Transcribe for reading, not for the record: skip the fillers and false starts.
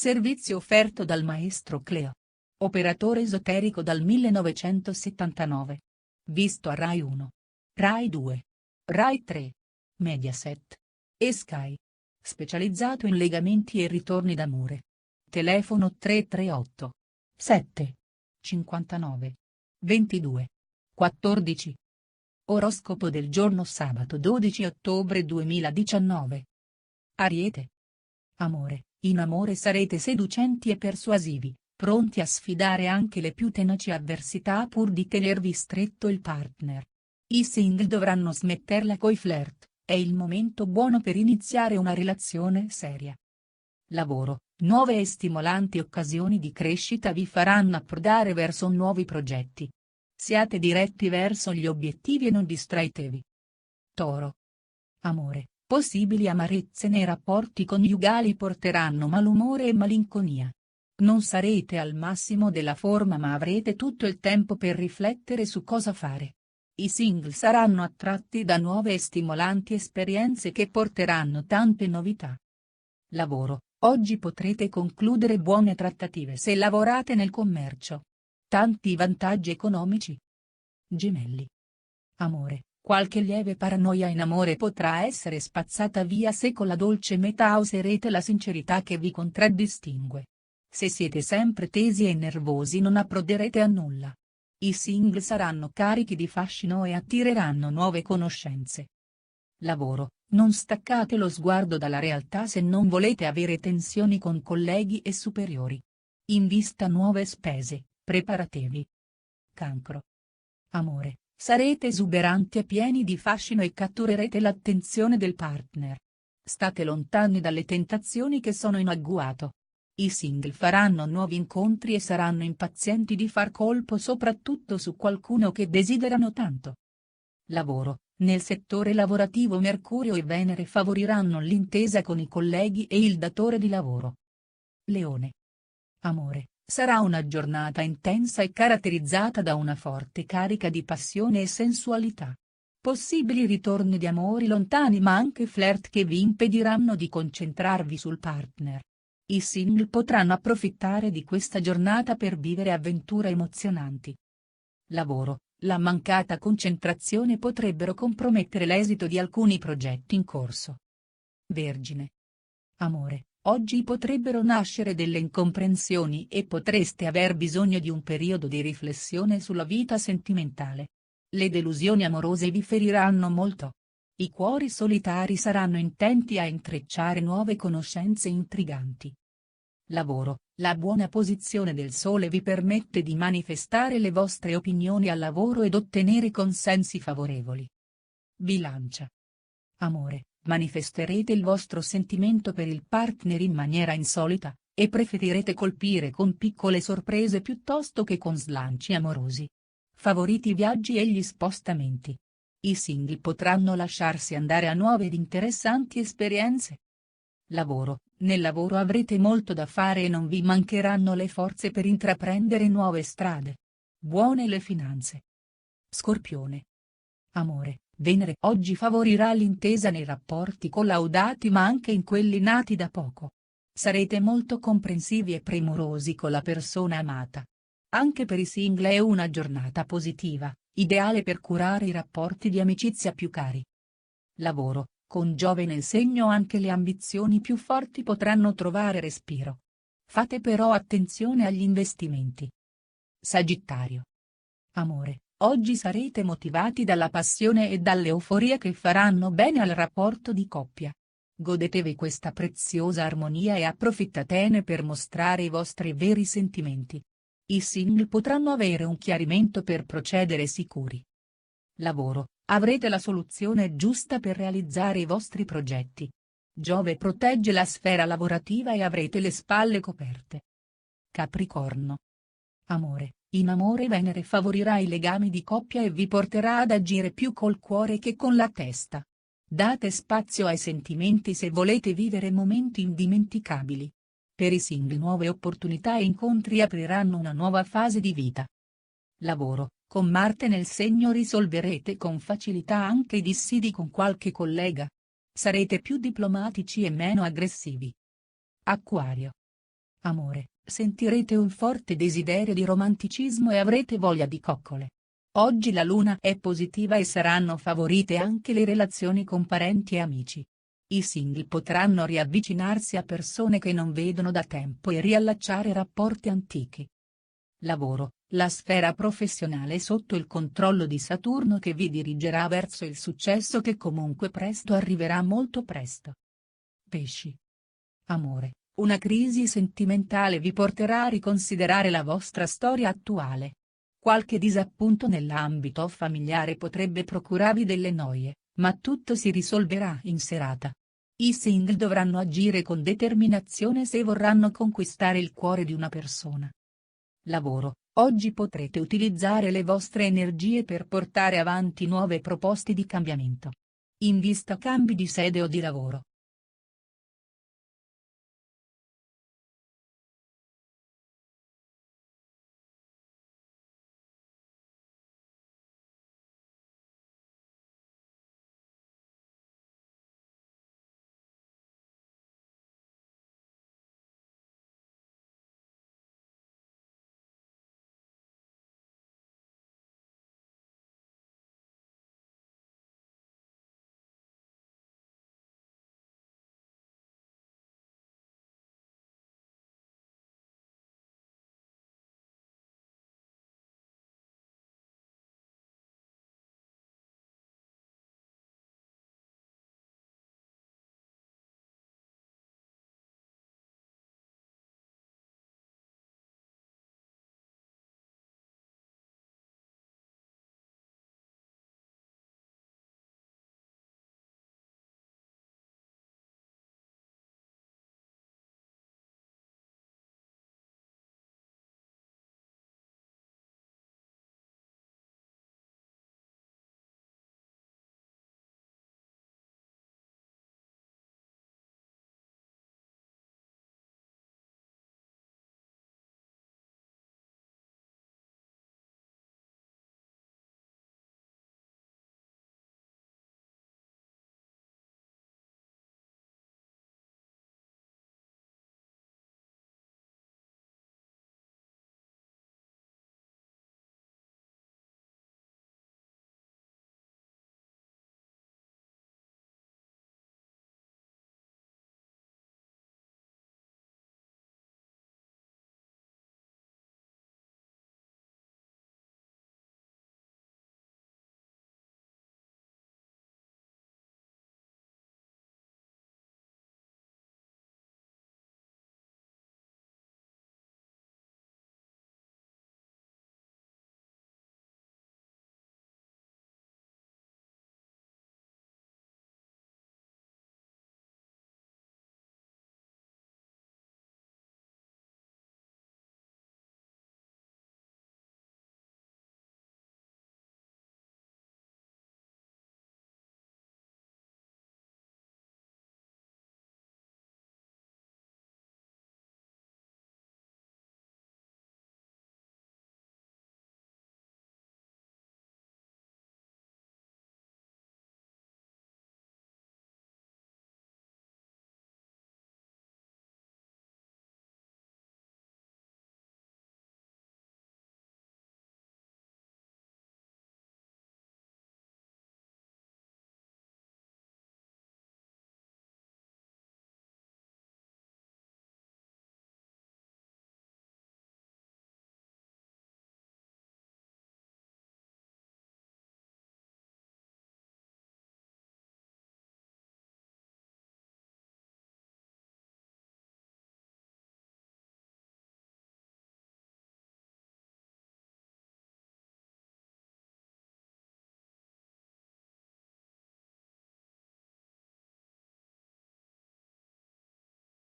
Servizio offerto dal maestro Cleo. Operatore esoterico dal 1979. Visto a Rai 1. Rai 2. Rai 3. Mediaset. E Sky. Specializzato in legamenti e ritorni d'amore. Telefono 338 7 59 22 14. Oroscopo del giorno sabato 12 ottobre 2019. Ariete. Amore. In amore sarete seducenti e persuasivi, pronti a sfidare anche le più tenaci avversità pur di tenervi stretto il partner. I single dovranno smetterla coi flirt, è il momento buono per iniziare una relazione seria. Lavoro. Nuove e stimolanti occasioni di crescita vi faranno approdare verso nuovi progetti. Siate diretti verso gli obiettivi e non distraetevi. Toro. Amore. Possibili amarezze nei rapporti coniugali porteranno malumore e malinconia. Non sarete al massimo della forma ma avrete tutto il tempo per riflettere su cosa fare. I single saranno attratti da nuove e stimolanti esperienze che porteranno tante novità. Lavoro. Oggi potrete concludere buone trattative se lavorate nel commercio. Tanti vantaggi economici. Gemelli. Amore. Qualche lieve paranoia in amore potrà essere spazzata via se con la dolce metà userete la sincerità che vi contraddistingue. Se siete sempre tesi e nervosi non approderete a nulla. I single saranno carichi di fascino e attireranno nuove conoscenze. Lavoro. Non staccate lo sguardo dalla realtà se non volete avere tensioni con colleghi e superiori. In vista nuove spese, preparatevi. Cancro. Amore. Sarete esuberanti e pieni di fascino e catturerete l'attenzione del partner. State lontani dalle tentazioni che sono in agguato. I single faranno nuovi incontri e saranno impazienti di far colpo soprattutto su qualcuno che desiderano tanto. Lavoro. Nel settore lavorativo Mercurio e Venere favoriranno l'intesa con i colleghi e il datore di lavoro. Leone. Amore. Sarà una giornata intensa e caratterizzata da una forte carica di passione e sensualità. Possibili ritorni di amori lontani ma anche flirt che vi impediranno di concentrarvi sul partner. I single potranno approfittare di questa giornata per vivere avventure emozionanti. Lavoro. La mancata concentrazione potrebbero compromettere l'esito di alcuni progetti in corso. Vergine. Amore. Oggi potrebbero nascere delle incomprensioni e potreste aver bisogno di un periodo di riflessione sulla vita sentimentale. Le delusioni amorose vi feriranno molto. I cuori solitari saranno intenti a intrecciare nuove conoscenze intriganti. Lavoro. La buona posizione del Sole vi permette di manifestare le vostre opinioni al lavoro ed ottenere consensi favorevoli. Bilancia. Amore. Manifesterete il vostro sentimento per il partner in maniera insolita, e preferirete colpire con piccole sorprese piuttosto che con slanci amorosi. Favoriti i viaggi e gli spostamenti. I single potranno lasciarsi andare a nuove ed interessanti esperienze. Lavoro. Nel lavoro avrete molto da fare e non vi mancheranno le forze per intraprendere nuove strade. Buone le finanze. Scorpione. Amore. Venere oggi favorirà l'intesa nei rapporti collaudati ma anche in quelli nati da poco. Sarete molto comprensivi e premurosi con la persona amata. Anche per i single è una giornata positiva, ideale per curare i rapporti di amicizia più cari. Lavoro. Con Giove nel segno anche le ambizioni più forti potranno trovare respiro. Fate però attenzione agli investimenti. Sagittario. Amore. Oggi sarete motivati dalla passione e dall'euforia che faranno bene al rapporto di coppia. Godetevi questa preziosa armonia e approfittatene per mostrare i vostri veri sentimenti. I single potranno avere un chiarimento per procedere sicuri. Lavoro. Avrete la soluzione giusta per realizzare i vostri progetti. Giove protegge la sfera lavorativa e avrete le spalle coperte. Capricorno. Amore. In amore Venere favorirà i legami di coppia e vi porterà ad agire più col cuore che con la testa. Date spazio ai sentimenti se volete vivere momenti indimenticabili. Per i single nuove opportunità e incontri apriranno una nuova fase di vita. Lavoro. Con Marte nel segno risolverete con facilità anche i dissidi con qualche collega. Sarete più diplomatici e meno aggressivi. Acquario. Amore, sentirete un forte desiderio di romanticismo e avrete voglia di coccole. Oggi la luna è positiva e saranno favorite anche le relazioni con parenti e amici. I single potranno riavvicinarsi a persone che non vedono da tempo e riallacciare rapporti antichi. Lavoro, la sfera professionale è sotto il controllo di Saturno che vi dirigerà verso il successo che comunque presto arriverà molto presto. Pesci. Amore, una crisi sentimentale vi porterà a riconsiderare la vostra storia attuale. Qualche disappunto nell'ambito familiare potrebbe procurarvi delle noie, ma tutto si risolverà in serata. I single dovranno agire con determinazione se vorranno conquistare il cuore di una persona. Lavoro, oggi potrete utilizzare le vostre energie per portare avanti nuove proposte di cambiamento. In vista cambi di sede o di lavoro,